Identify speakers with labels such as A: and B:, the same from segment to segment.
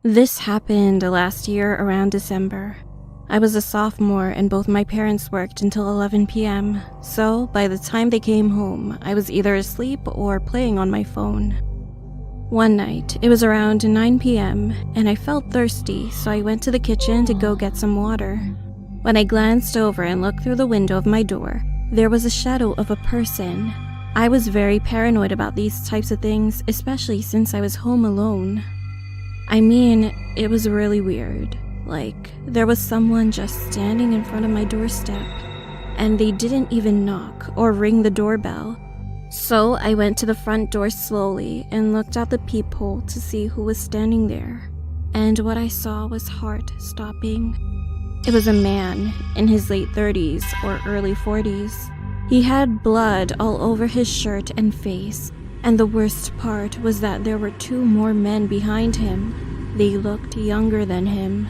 A: This happened last year around December. I was a sophomore and both my parents worked until 11 p.m., so by the time they came home, I was either asleep or playing on my phone. One night, it was around 9 p.m., and I felt thirsty, so I went to the kitchen to go get some water. When I glanced over and looked through the window of my door, there was a shadow of a person. I was very paranoid about these types of things, especially since I was home alone. I mean, it was really weird. Like, there was someone just standing in front of my doorstep, and they didn't even knock or ring the doorbell. So I went to the front door slowly and looked out the peephole to see who was standing there. And what I saw was heart-stopping. It was a man in his late 30s or early 40s. He had blood all over his shirt and face, and the worst part was that there were two more men behind him. They looked younger than him.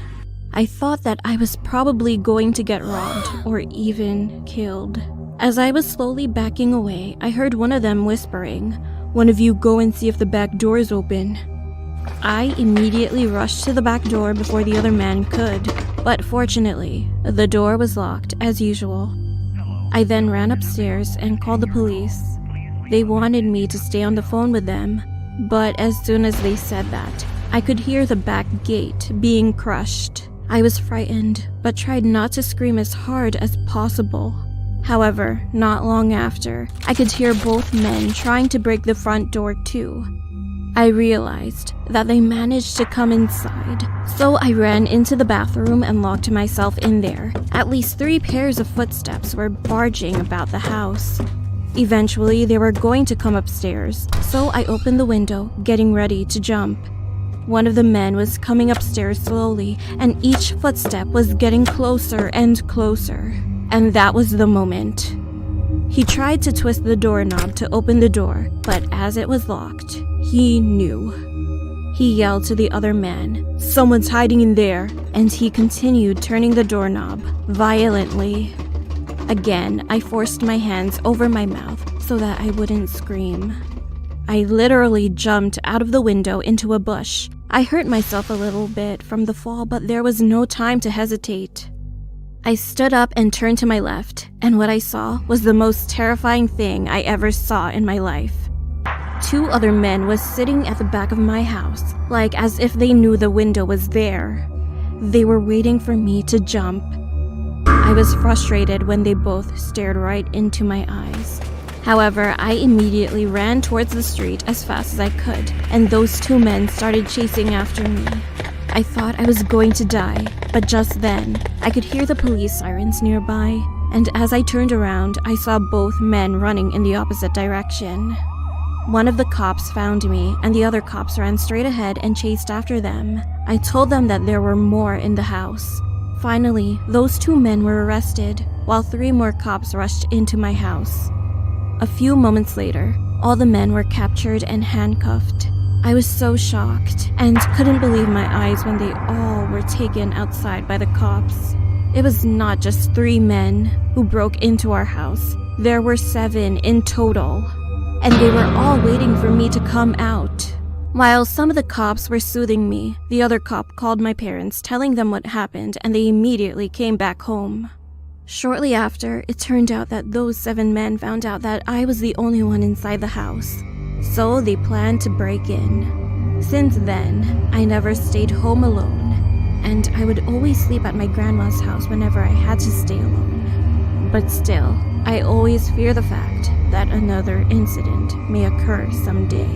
A: I thought that I was probably going to get robbed or even killed. As I was slowly backing away, I heard one of them whispering, "One of you go and see if the back door is open." I immediately rushed to the back door before the other man could, but fortunately, the door was locked as usual. I then ran upstairs and called the police. They wanted me to stay on the phone with them, but as soon as they said that, I could hear the back gate being crushed. I was frightened, but tried not to scream as hard as possible. However, not long after, I could hear both men trying to break the front door too. I realized that they managed to come inside, so I ran into the bathroom and locked myself in there. At least 3 pairs of footsteps were barging about the house. Eventually, they were going to come upstairs, so I opened the window, getting ready to jump. One of the men was coming upstairs slowly, and each footstep was getting closer and closer. And that was the moment. He tried to twist the doorknob to open the door, but as it was locked, he knew. He yelled to the other man, "Someone's hiding in there," and he continued turning the doorknob violently. Again, I forced my hands over my mouth so that I wouldn't scream. I literally jumped out of the window into a bush. I hurt myself a little bit from the fall, but there was no time to hesitate. I stood up and turned to my left, and what I saw was the most terrifying thing I ever saw in my life. 2 other men was sitting at the back of my house, like as if they knew the window was there. They were waiting for me to jump. I was frustrated when they both stared right into my eyes. However, I immediately ran towards the street as fast as I could, and those 2 men started chasing after me. I thought I was going to die, but just then, I could hear the police sirens nearby, and as I turned around, I saw both men running in the opposite direction. One of the cops found me, and the other cops ran straight ahead and chased after them. I told them that there were more in the house. Finally, those 2 men were arrested, while 3 more cops rushed into my house. A few moments later, all the men were captured and handcuffed. I was so shocked and couldn't believe my eyes when they all were taken outside by the cops. It was not just 3 men who broke into our house. There were 7 in total, and they were all waiting for me to come out. While some of the cops were soothing me, the other cop called my parents, telling them what happened, and they immediately came back home. Shortly after, it turned out that those 7 men found out that I was the only one inside the house, so they planned to break in. Since then, I never stayed home alone, and I would always sleep at my grandma's house whenever I had to stay alone. But still, I always fear the fact that another incident may occur someday.